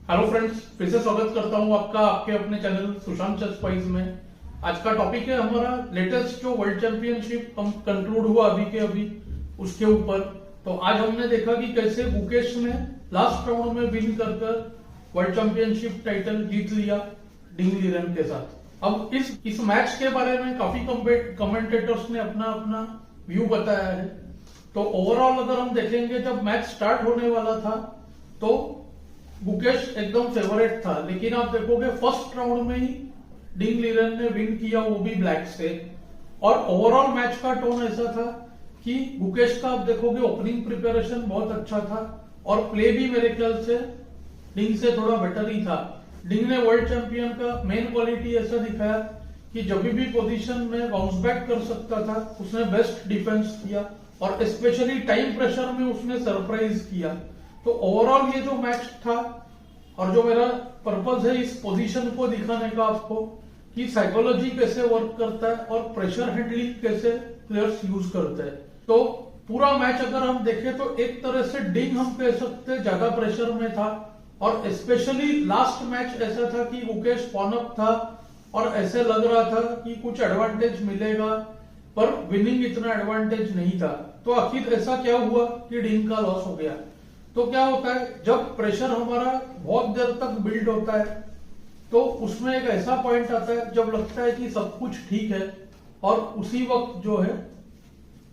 Hello friends, फिर से स्वागत करता हूं आपका आपके अपने चैनल सुशांत चेस स्पाइस में। आज का टॉपिक है हमारा लेटेस्ट जो वर्ल्ड चैंपियनशिप कंक्लूड हुआ अभी के अभी उसके ऊपर। तो आज हमने देखा कि कैसे गुकेश ने लास्ट राउंड में विन कर वर्ल्ड चैंपियनशिप टाइटल जीत लिया डिंग लीरेन के साथ। अब इस मैच के बारे में काफी कमेंटेटर्स ने अपना अपना व्यू बताया है। तो ओवरऑल अगर हम देखेंगे, जब मैच स्टार्ट होने वाला था तो गुकेश एकदम फेवरेट था, लेकिन आप देखोगे फर्स्ट राउंड में ही डिंग लीरेन ने विन किया, वो भी ब्लैक से। और ओवरऑल मैच का टोन ऐसा था कि गुकेश का आप देखोगे ओपनिंग प्रिपरेशन बहुत अच्छा था और प्ले भी मेरे ख्याल से डिंग से थोड़ा बेटर ही था। डिंग ने वर्ल्ड चैंपियन का मेन क्वालिटी ऐसा दिखाया कि जब भी पोजीशन में बाउंस बैक कर सकता था उसने बेस्ट डिफेंस किया और स्पेशली टाइम प्रेशर में उसने सरप्राइज किया। तो ओवरऑल ये जो मैच था और जो मेरा पर्पज है इस पोजीशन को दिखाने का आपको कि साइकोलॉजी कैसे वर्क करता है और प्रेशर हैंडलिंग कैसे प्लेयर्स यूज करते हैं। तो पूरा मैच अगर हम देखें तो एक तरह से डिंग हम कह सकते हैं ज्यादा प्रेशर में था और स्पेशली लास्ट मैच ऐसा था कि गुकेश पॉन अप था और ऐसे लग रहा था कि कुछ एडवांटेज मिलेगा, पर विनिंग इतना एडवांटेज नहीं था। तो आखिर ऐसा क्या हुआ कि डिंग का लॉस हो गया। तो क्या होता है, जब प्रेशर हमारा बहुत देर तक बिल्ड होता है तो उसमें एक ऐसा पॉइंट आता है जब लगता है कि सब कुछ ठीक है और उसी वक्त जो है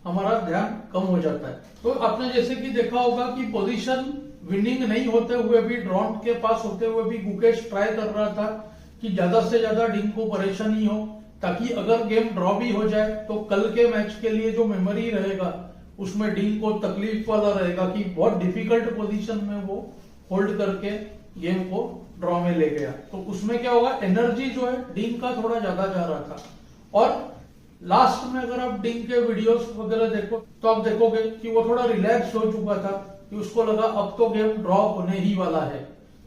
हमारा ध्यान कम हो जाता है। तो आपने जैसे कि देखा होगा कि पोजीशन विनिंग नहीं होते हुए भी, ड्रॉ के पास होते हुए भी गुकेश ट्राई कर रहा था कि ज्यादा से ज्यादा डिंग को परेशानी हो, ताकि अगर गेम ड्रॉ भी हो जाए तो कल के मैच के लिए जो मेमोरी रहेगा उसमें डिंग को तकलीफ वाला रहेगा कि बहुत डिफिकल्ट पोजीशन में वो होल्ड करके गेम को ड्रॉ में ले गया। तो उसमें क्या होगा, एनर्जी जो है डिंग का थोड़ा ज्यादा जा रहा था। और लास्ट में अगर आप डिंग के वीडियोस वगैरह देखो तो आप देखोगे कि वो थोड़ा रिलैक्स हो चुका था कि उसको लगा अब तो गेम ड्रॉ होने ही वाला है।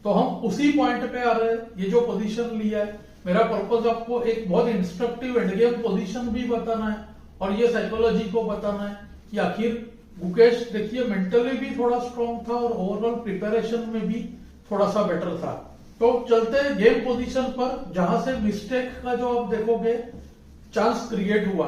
तो हम उसी पॉइंट पे आ रहे हैं। ये जो पोजीशन लिया है, मेरा पर्पज आपको एक बहुत इंस्ट्रक्टिव एंड गेम पोजीशन भी बताना है और ये साइकोलॉजी को बताना है कि आखिर गुकेश देखिए मेंटली भी थोड़ा स्ट्रांग था और ओवरऑल प्रिपरेशन में भी थोड़ा सा बेटर था। तो चलते हैं गेम पोजीशन पर, जहां से मिस्टेक का जो आप देखोगे चांस क्रिएट हुआ।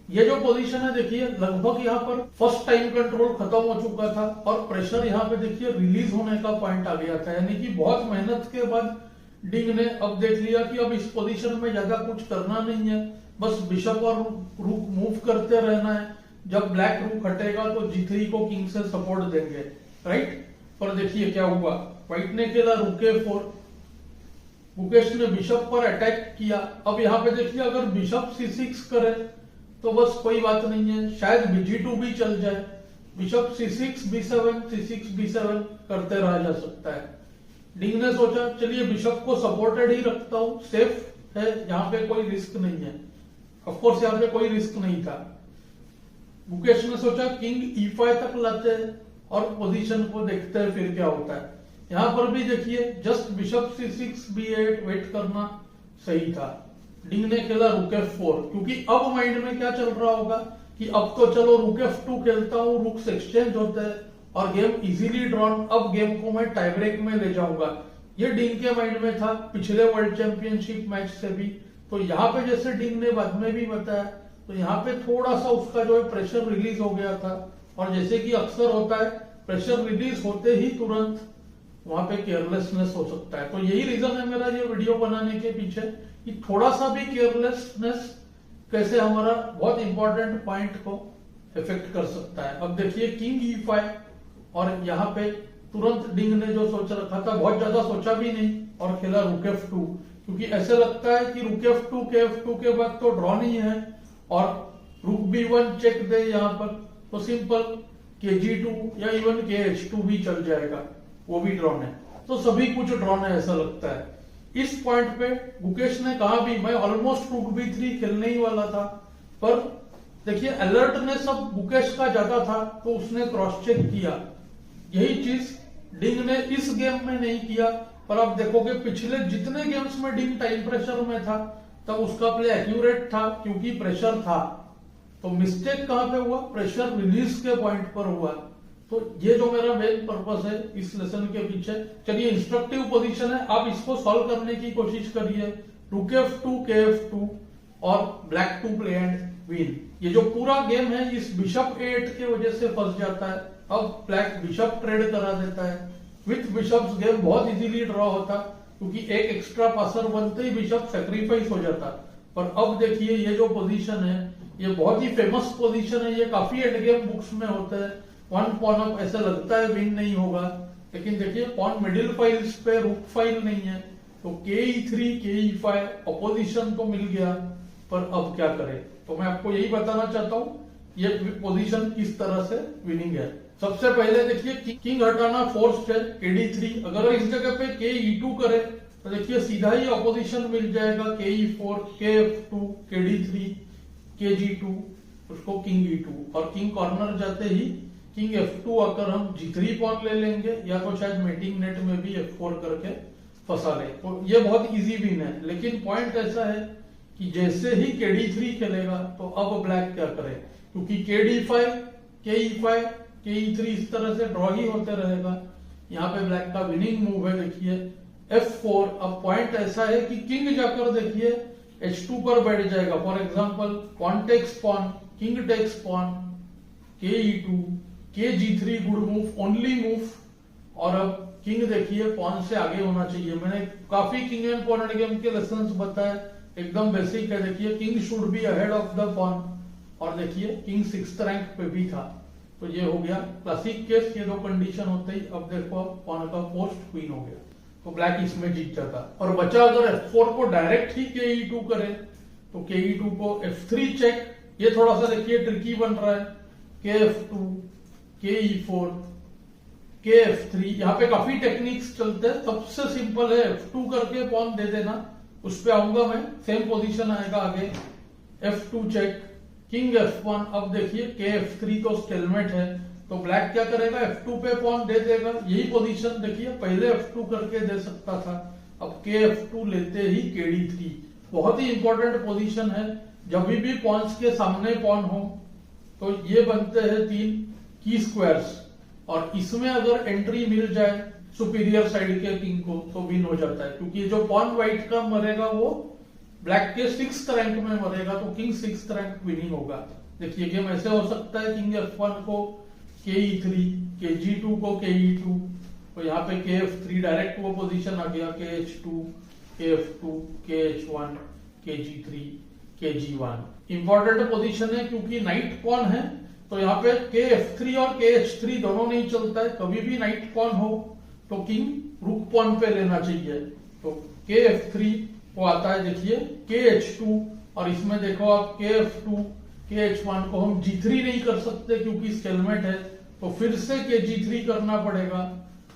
ये जो पोजीशन है देखिए, लगभग यहाँ पर फर्स्ट टाइम कंट्रोल खत्म हो चुका था और प्रेशर यहाँ पे देखिए रिलीज होने का पॉइंट आ गया था। यानी कि बहुत मेहनत के बाद डिंग ने अब देख लिया कि अब इस पोजीशन में ज्यादा कुछ करना नहीं है, बस बिशप और रूक मूव करते रहना है। जब ब्लैक रूक हटेगा तो G3 को किंग से सपोर्ट देंगे, राइट। पर देखिए क्या हुआ, व्हाइट ने खेला रूक A4, गुकेश ने बिशप पर अटैक किया। अब यहाँ पे देखिए अगर बिशप C6 करे तो बस कोई बात नहीं है, शायद G2 भी चल जाए। Bishop C6 B7 C6 B7 करते रहा जा सकता है। डिंग ने सोचा चलिए बिशप को सपोर्टेड ही रखता हूं, सेफ है, यहाँ पे कोई रिस्क नहीं है। ऑफकोर्स यहाँ पे कोई रिस्क नहीं था। गुकेश ने सोचा किंग E5 तक लाते हैं और पोजीशन को देखते हैं फिर क्या होता है। यहां पर भी देखिए just bishop C6 B8 wait करना सही था। डिंग ने खेला रूक F4, क्योंकि अब माइंड में क्या चल रहा होगा कि अब तो चलो रूक F2 खेलता हूं, रूक्स एक्सचेंज होते हैं और गेम इजीली ड्रॉन, अब गेम को मैं टाई ब्रेक में ले जाऊंगा। ये डिंग के माइंड में था पिछले वर्ल्ड चैंपियनशिप मैच से भी। तो यहाँ पे जैसे डिंग ने बाद में भी बताया, तो यहाँ पे थोड़ा सा उसका जो है प्रेशर रिलीज हो गया था और जैसे कि अक्सर होता है प्रेशर रिलीज होते ही तुरंत वहां पे केयरलेसनेस हो सकता है। तो यही रीजन है मेरा ये वीडियो बनाने के पीछे कि थोड़ा सा भी केयरलेसनेस कैसे हमारा बहुत इंपॉर्टेंट पॉइंट को इफेक्ट कर सकता है। अब देखिए किंग E5 और यहाँ पे तुरंत डिंग ने जो सोच रखा था, बहुत ज्यादा सोचा भी नहीं और खेला रूक F2, क्योंकि ऐसे लगता है कि रूक F2 के F2 के बाद तो ड्रॉ नहीं है और रूक B1 चेक दे यहाँ पर तो सिंपल KG2 या इवन KH2 भी चल जाएगा, वो भी ड्रॉन है। तो सभी कुछ ड्रॉन है ऐसा लगता है। इस पॉइंट पे गुकेश ने कहा भी मैं ऑलमोस्ट रूक B3 खेलने ही वाला था, पर देखिए अलर्टनेस अब गुकेश का ज्यादा था तो उसने क्रॉस चेक किया। यही चीज डिंग ने इस गेम में नहीं किया, पर आप देखोगे पिछले जितने गेम्स में डिंग टाइम प्रेशर में था तब उसका प्ले एक्यूरेट था क्योंकि प्रेशर था। तो मिस्टेक कहां पे हुआ, प्रेशर रिलीज के पॉइंट पर हुआ। तो ये जो मेरा मेन पर्पस है इस लेसन के पीछे। चलिए, इंस्ट्रक्टिव पोजीशन है, आप इसको सॉल्व करने की कोशिश करिए। रूक F2 KF2 और black to play and win. ये जो पूरा गेम है इस बिशप A8 के वजह से फंस जाता है। अब ब्लैक बिशप ट्रेड करा देता है। विथ बिशप्स गेम बहुत इजीली ड्रॉ होता, क्योंकि एक एक्स्ट्रा पासर बनते ही बिशप सेक्रीफाइस हो जाता। पर अब देखिए, ये जो पोजीशन है ये बहुत ही फेमस पोजीशन है, ये काफी एंड गेम बुक्स में होता है। वन पॉन अप ऐसा लगता है विन नहीं होगा, लेकिन देखिए पॉन मिडिल फाइल्स पे रूक फाइल नहीं है, तो ke3 ke5 अपोजिशन तो मिल गया। पर अब क्या करें, तो मैं आपको यही बताना चाहता हूँ ये पोजीशन किस तरह से विनिंग है। सबसे पहले देखिए, किंग हटाना फोर्स्ड है kd3। अगर इस जगह पे ke2 करे तो देखिए सीधा ही अपोजिशन मिल जाएगा ke4 kf2 kd3 kg2, उसको किंग e2, और किंग कॉर्नर जाते ही किंग f2 आकर हम g3 पॉन ले लेंगे, या तो शायद मेटिंग नेट में भी f4 करके फंसा ले। तो ये बहुत इजी विन है। लेकिन पॉइंट ऐसा है कि जैसे ही kd3 खेलेगा तो अब ब्लैक क्या करे, क्योंकि kd5 ke5 ke3 इस तरह से ड्रॉ ही होते रहेगा। यहाँ पे ब्लैक का विनिंग मूव है, देखिए f4। अब पॉइंट ऐसा है कि किंग जाकर देखिए h2 पर बैठ जाएगा। For example pawn takes pawn, king takes pawn, ke2 kg3 good move, only move. और अब किंग देखिए पॉन से आगे होना चाहिए। मैंने काफी king and pawn end game के लेसन्स बताए, एकदम बेसिक है। देखिए king should be ahead of the pawn, और देखिए किंग 6th रैंक पे भी था। तो ये हो गया क्लासिक केस, ये दो कंडीशन होते ही अब देखो पॉन का पोस्ट क्वीन हो गया, तो ब्लैक इसमें जीत जाता। और बचा अगर f4 को डायरेक्ट ही ke2 करे तो ke2 को f3 चेक। ये थोड़ा सा देखिए ट्रिकी बन रहा है, kf2 ke4 kf3। यहाँ पे काफी टेक्निक्स चलते हैं, सबसे सिंपल है f2 करके पॉन दे देना, उस पे आऊंगा मैं। सेम पोजीशन आएगा आगे, f2 चेक, किंग f1। अब देखिए kf3 तो स्टेलमेट है, तो ब्लैक क्या करेगा, f2 पे पॉन दे देगा। यही पोजीशन देखिए पहले f2 करके दे सकता था, अब kf2 लेते ही kd3। बहुत ही इंपॉर्टेंट पोजीशन है, जब भी पॉन्स के सामने पॉन हो तो ये बनते हैं 3 की स्क्वायर्स, और इसमें अगर एंट्री मिल जाए सुपीरियर साइड के किंग को तो विन हो जाता है। क्योंकि जो पॉन व्हाइट का मरेगा वो ब्लैक के 6th रैंक में मरेगा, तो किंग 6th रैंक विनिंग होगा। देखिए गेम ऐसे हो सकता है, किंग f1 को ke3, kg2 को ke2, तो यहाँ पे kf3 डायरेक्ट वो पोजीशन आ गया, kh2 kf2 kh1 kg3 kg1। Important position है क्योंकि नाइट पॉन है, तो यहाँ पे kf3 और kh3 दोनों नहीं चलता है। कभी भी नाइट पॉन हो तो किंग रुक पॉन पे लेना चाहिए, तो kf3 वो आता है देखिए kh2, और इसमें देखो आप kf2 kh1 को हम g3 नहीं कर सकते क्योंकि स्टेलमेट है, तो फिर से kg3 करना पड़ेगा,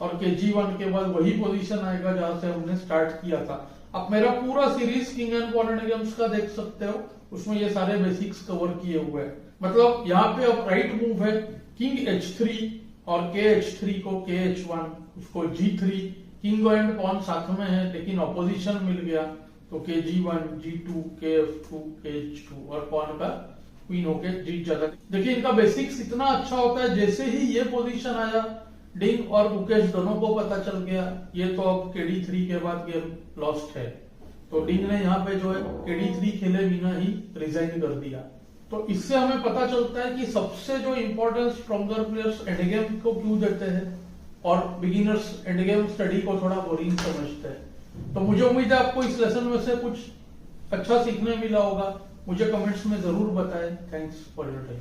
और kg1 के बाद वही पोजीशन आएगा जहां से हमने स्टार्ट किया था। आप मेरा पूरा series king and pawn end games का देख सकते हो, उसमें ये सारे बेसिक्स कवर किए हुए हैं। मतलब यहाँ पे अब राइट मूव है किंग h3 और kh3 को kh1, उसको g3, किंग एंड पॉन साथ में है लेकिन ऑपोजिशन मिल गया, तो kg1 g2 kf2 kh2, और पॉन का क्वीन होके जीत जाता है। देखिए इनका बेसिक्स इतना अच्छा होता है, जैसे ही ये पोजीशन आया डिंग और मुकेश दोनों को पता चल गया ये तो अब kd3 के बाद गेम लॉस्ट है, तो डिंग ने यहाँ पे जो है kd3 खेले बिना ही रिजाइन कर दिया। तो इससे हमें पता चलता है कि सबसे जो इंपॉर्टेंस स्ट्रॉन्गर प्लेयर्स एंडगेम को क्यों देते हैं और बिगिनर्स एंडगेम स्टडी को थोड़ा बोरिंग समझते हैं। तो मुझे उम्मीद है आपको इस लेसन में से कुछ अच्छा सीखने मिला होगा। मुझे कमेंट्स में जरूर बताएं। Thanks for your time.